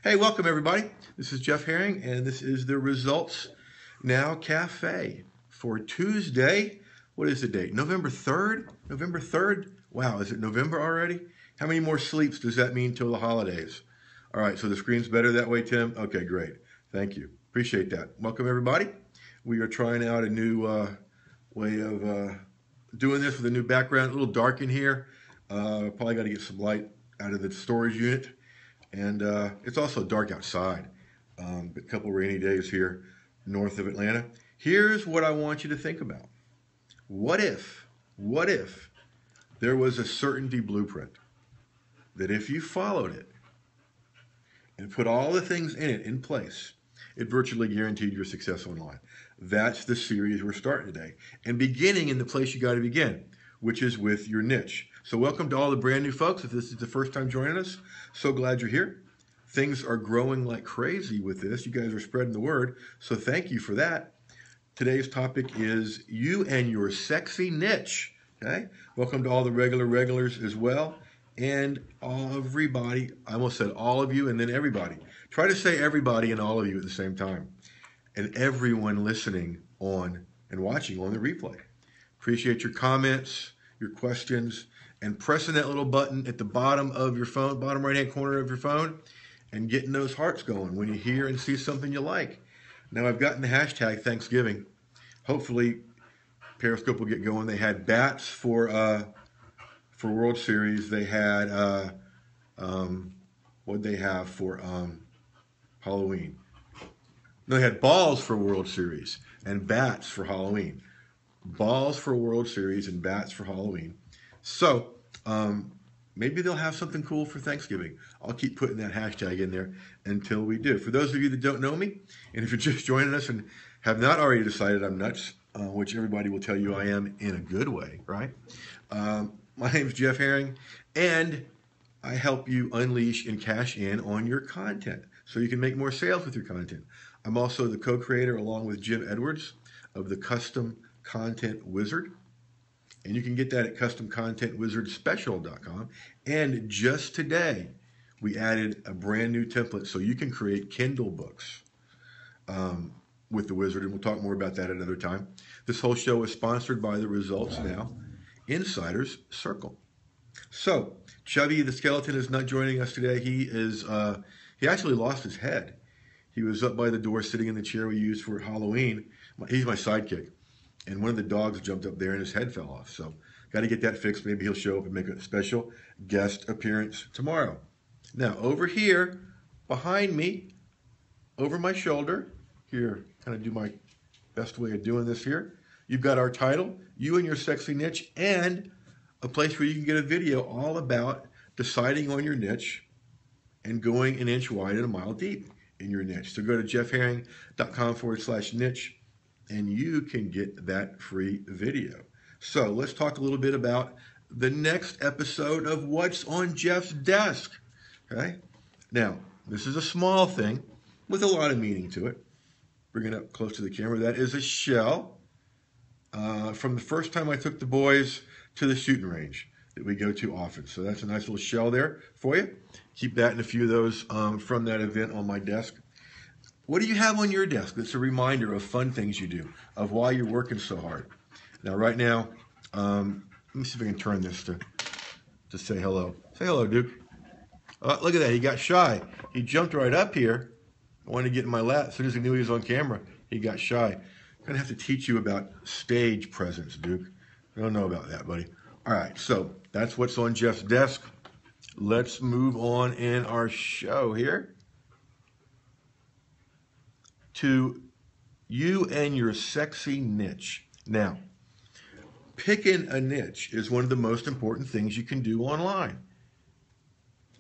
Hey, welcome everybody. This is Jeff Herring, and this is the Results Now Cafe for Tuesday. What is the date? November 3rd? November 3rd? Wow, is it November already? How many more sleeps does that mean till the holidays? All right, so the screen's better that way, Tim? Okay, great. Thank you. Appreciate that. Welcome everybody. We are trying out a new way of doing this with a new background. A little dark in here. Probably got to get some light out of the storage unit. And it's also dark outside. A couple rainy days here north of Atlanta. Here's what I want you to think about. What if there was a certainty blueprint that if you followed it and put all the things in it in place, it virtually guaranteed your success online? That's the series we're starting today. And beginning in the place you got to begin, which is with your niche. So welcome to all the brand new folks. If this is the first time joining us, so glad you're here. Things are growing like crazy with this. You guys are spreading the word, so thank you for that. Today's topic is you and your sexy niche. Okay? Welcome to all the regulars as well. And everybody, I almost said all of you and then everybody. Try to say everybody and all of you at the same time. And everyone listening on and watching on the replay. Appreciate your comments, your questions, and pressing that little button at the bottom of your phone, bottom right-hand corner of your phone, and getting those hearts going when you hear and see something you like. Now, I've gotten the hashtag Thanksgiving. Hopefully, Periscope will get going. They had bats for World Series. They had, what'd they have for Halloween? No, they had balls for World Series and bats for Halloween. Balls for World Series and bats for Halloween. So maybe they'll have something cool for Thanksgiving. I'll keep putting that hashtag in there until we do. For those of you that don't know me, and if you're just joining us and have not already decided I'm nuts, which everybody will tell you I am in a good way, right? My name's Jeff Herring, and I help you unleash and cash in on your content so you can make more sales with your content. I'm also the co-creator, along with Jim Edwards, of the Custom Content Wizard. And you can get that at customcontentwizardspecial.com. And just today, we added a brand new template so you can create Kindle books with the Wizard. And we'll talk more about that another time. This whole show is sponsored by the Results Now Insiders Circle. So, Chubby the Skeleton is not joining us today. He actually lost his head. He was up by the door sitting in the chair we used for Halloween. He's my sidekick. And one of the dogs jumped up there and his head fell off. So got to get that fixed. Maybe he'll show up and make a special guest appearance tomorrow. Now, over here, behind me, over my shoulder, here, kind of do my best way of doing this here. You've got our title, You and Your Sexy Niche, and a place where you can get a video all about deciding on your niche and going an inch wide and a mile deep in your niche. So go to jeffherring.com/niche. and you can get that free video. So let's talk a little bit about the next episode of What's on Jeff's Desk. Okay? Now, this is a small thing with a lot of meaning to it. Bring it up close to the camera. That is a shell from the first time I took the boys to the shooting range that we go to often. So that's a nice little shell there for you. Keep that and a few of those from that event on my desk. What do you have on your desk that's a reminder of fun things you do, of why you're working so hard? Now, right now, let me see if I can turn this to say hello. Say hello, Duke. Look at that. He got shy. He jumped right up here. I wanted to get in my lap. As soon as he knew he was on camera, he got shy. I'm going to have to teach you about stage presence, Duke. I don't know about that, buddy. All right, so that's what's on Jeff's desk. Let's move on in our show here to you and your sexy niche. Now, picking a niche is one of the most important things you can do online.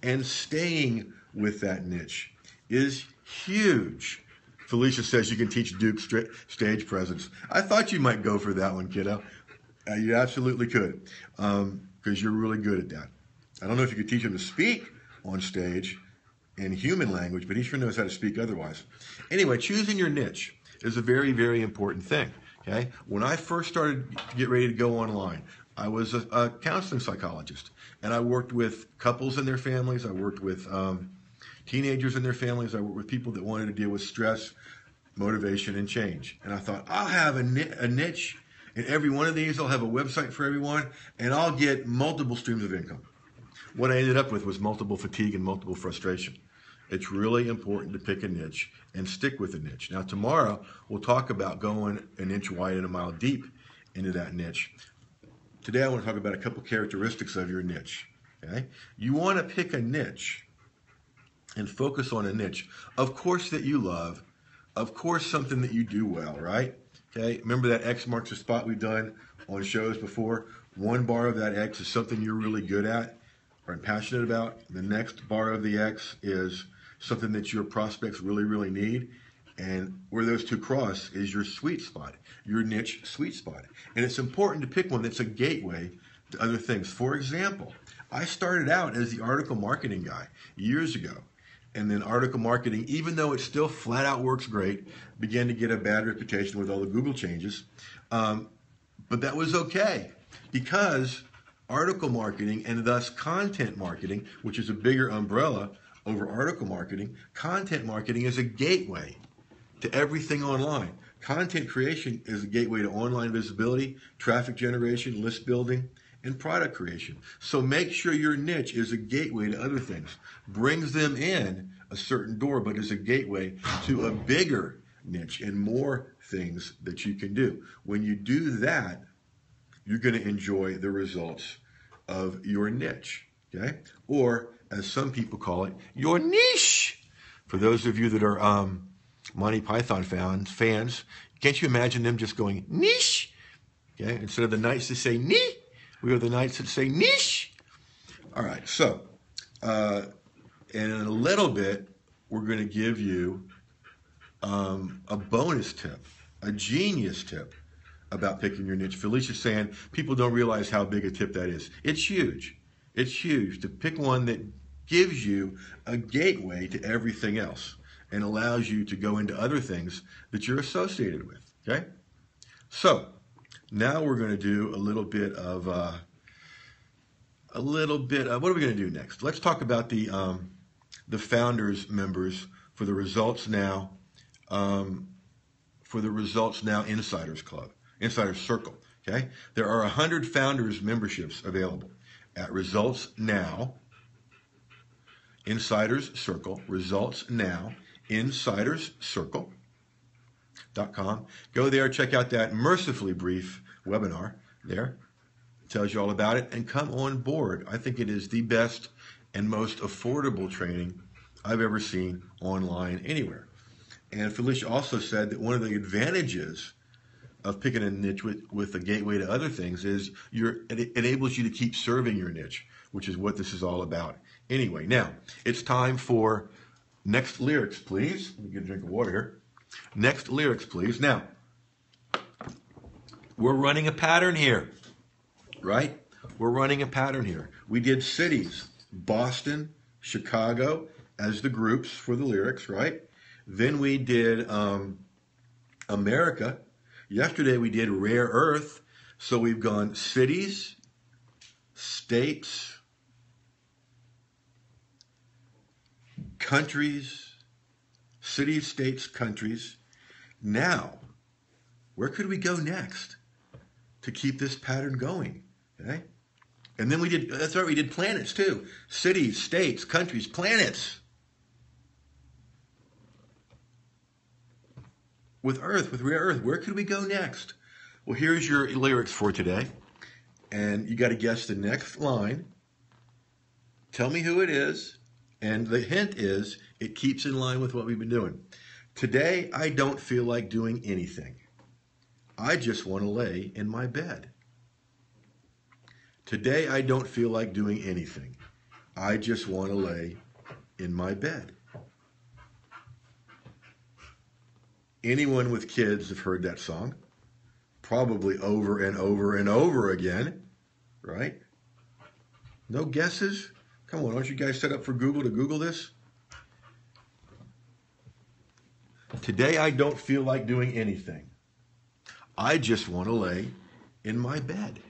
And staying with that niche is huge. Felicia says you can teach Duke stage presence. I thought you might go for that one, kiddo. You absolutely could, because you're really good at that. I don't know if you could teach him to speak on stage in human language, but he sure knows how to speak otherwise. Anyway, choosing your niche is a very, very important thing. Okay? When I first started to get ready to go online, I was a counseling psychologist, and I worked with couples and their families. I worked with teenagers and their families. I worked with people that wanted to deal with stress, motivation, and change. And I thought, I'll have a niche in every one of these. I'll have a website for everyone, and I'll get multiple streams of income. What I ended up with was multiple fatigue and multiple frustration. It's really important to pick a niche and stick with a niche. Now, tomorrow, we'll talk about going an inch wide and a mile deep into that niche. Today, I want to talk about a couple characteristics of your niche. Okay? You want to pick a niche and focus on a niche, of course, that you love, of course, something that you do well, right? Okay? Remember that X marks the spot we've done on shows before? One bar of that X is something you're really good at or passionate about. The next bar of the X is something that your prospects really, really need. And where those two cross is your sweet spot, your niche sweet spot. And it's important to pick one that's a gateway to other things. For example, I started out as the article marketing guy years ago. And then article marketing, even though it still flat out works great, began to get a bad reputation with all the Google changes. But that was okay, because article marketing, and thus content marketing, which is a bigger umbrella over article marketing, content marketing is a gateway to everything online. Content creation is a gateway to online visibility, traffic generation, list building, and product creation. So make sure your niche is a gateway to other things, brings them in a certain door, but is a gateway to a bigger niche and more things that you can do. When you do that, you're going to enjoy the results of your niche, okay? Or, as some people call it, your niche. For those of you that are Monty Python fans, can't you imagine them just going, niche? Okay, instead of the knights that say, ni, we are the knights that say, niche. All right, so, and in a little bit, we're going to give you a bonus tip, a genius tip about picking your niche. Felicia's saying people don't realize how big a tip that is. It's huge. It's huge to pick one that gives you a gateway to everything else and allows you to go into other things that you're associated with, okay? So now we're going to do a little bit of, what are we going to do next? Let's talk about the founders members for the Results Now, Insiders Club, Insiders Circle, okay? There are 100 founders memberships available at Results Now, Insiders Circle, Results Now, InsidersCircle.com. Go there, check out that mercifully brief webinar there. It tells you all about it, and come on board. I think it is the best and most affordable training I've ever seen online anywhere. And Felicia also said that one of the advantages of picking a niche with a gateway to other things is it enables you to keep serving your niche, which is what this is all about. Anyway, now it's time for next lyrics, please. Let me get a drink of water here. Next lyrics, please. Now, we're running a pattern here, right? We're running a pattern here. We did cities, Boston, Chicago as the groups for the lyrics, right? Then we did America. Yesterday we did Rare Earth. So we've gone cities, states, countries, cities, states, countries. Now, where could we go next to keep this pattern going? Okay? And then we did, that's right, we did planets too. Cities, states, countries, planets. With Earth, with Rare Earth, where could we go next? Well, here's your lyrics for today. And you got to guess the next line. Tell me who it is. And the hint is, it keeps in line with what we've been doing. Today, I don't feel like doing anything. I just want to lay in my bed. Today, I don't feel like doing anything. I just want to lay in my bed. Anyone with kids have heard that song, probably over and over and over again, right? No guesses? Come on, aren't you guys set up for Google to Google this? Today I don't feel like doing anything. I just want to lay in my bed.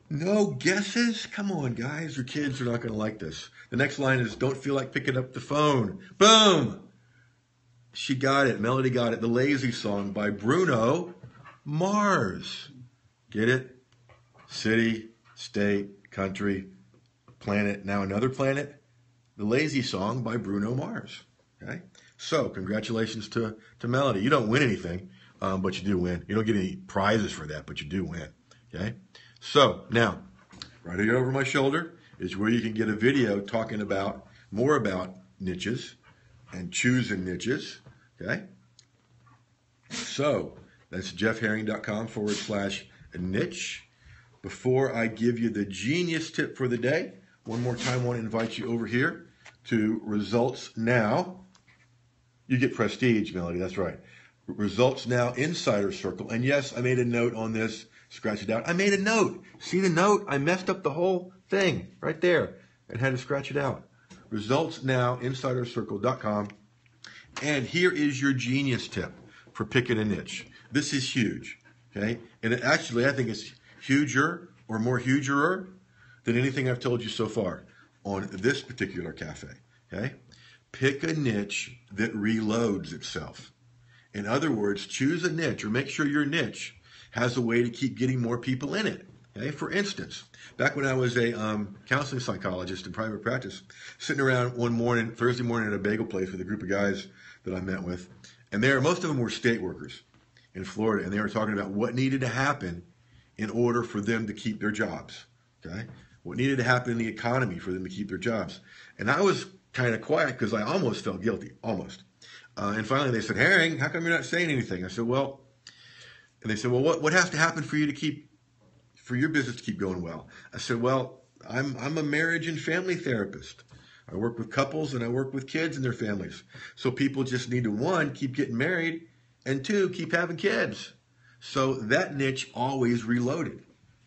No guesses? Come on, guys. Your kids are not going to like this. The next line is, don't feel like picking up the phone. Boom! She got it. Melody got it. The Lazy Song by Bruno Mars. Get it? City, state, country, planet, now another planet. The Lazy Song by Bruno Mars. Okay? So, congratulations to Melody. You don't win anything, but you do win. You don't get any prizes for that, but you do win. Okay? So, now, right here over my shoulder is where you can get a video talking about more about niches and choosing niches. Okay? So, that's jeffherring.com/niche. Before I give you the genius tip for the day, one more time, I want to invite you over here to Results Now. You get prestige, Melody, that's right. Results Now Insider Circle. And yes, I made a note on this. Scratch it out. I made a note. See the note? I messed up the whole thing right there and had to scratch it out. Results Now InsiderCircle.com. And here is your genius tip for picking a niche. This is huge, okay? And actually, I think it's huger or more hugerer than anything I've told you so far on this particular cafe, okay? Pick a niche that reloads itself. In other words, choose a niche or make sure your niche has a way to keep getting more people in it. Okay? For instance, back when I was a counseling psychologist in private practice, sitting around one morning, Thursday morning at a bagel place with a group of guys that I met with, and most of them were state workers in Florida, and they were talking about what needed to happen in order for them to keep their jobs. Okay? What needed to happen in the economy for them to keep their jobs. And I was kind of quiet because I almost felt guilty, almost. And finally they said, Herring, how come you're not saying anything? I said, well, and they said, well, what has to happen for you to for your business to keep going well? I said, well, I'm a marriage and family therapist. I work with couples and I work with kids and their families. So people just need to, one, keep getting married, and two, keep having kids. So that niche always reloaded.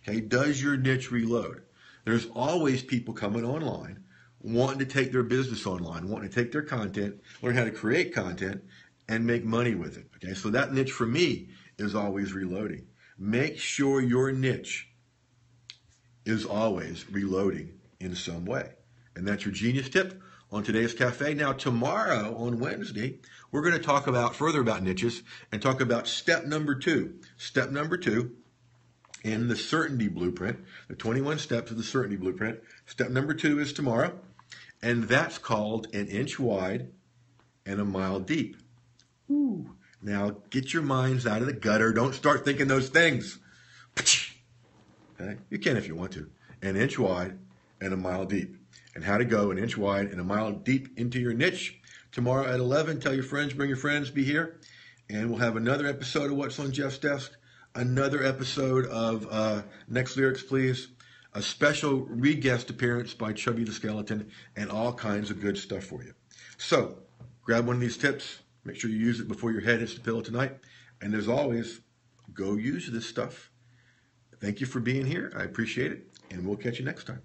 Okay, does your niche reload? There's always people coming online wanting to take their business online, wanting to take their content, learn how to create content, and make money with it. Okay, so that niche for me is always reloading. Make sure your niche is always reloading in some way. And that's your genius tip on today's cafe. Now, tomorrow on Wednesday, we're going to talk further about niches and talk about step number 2. Step number 2 in the Certainty Blueprint, the 21 steps of the Certainty Blueprint. Step number 2 is tomorrow, and that's called an inch wide and a mile deep. Ooh. Now, get your minds out of the gutter. Don't start thinking those things. Okay? You can if you want to. An inch wide and a mile deep. And how to go an inch wide and a mile deep into your niche. Tomorrow at 11, tell your friends, bring your friends, be here. And we'll have another episode of What's on Jeff's Desk. Another episode of Next Lyrics, Please. A special re-guest appearance by Chubby the Skeleton. And all kinds of good stuff for you. So, grab one of these tips. Make sure you use it before your head hits the pillow tonight. And as always, go use this stuff. Thank you for being here. I appreciate it. And we'll catch you next time.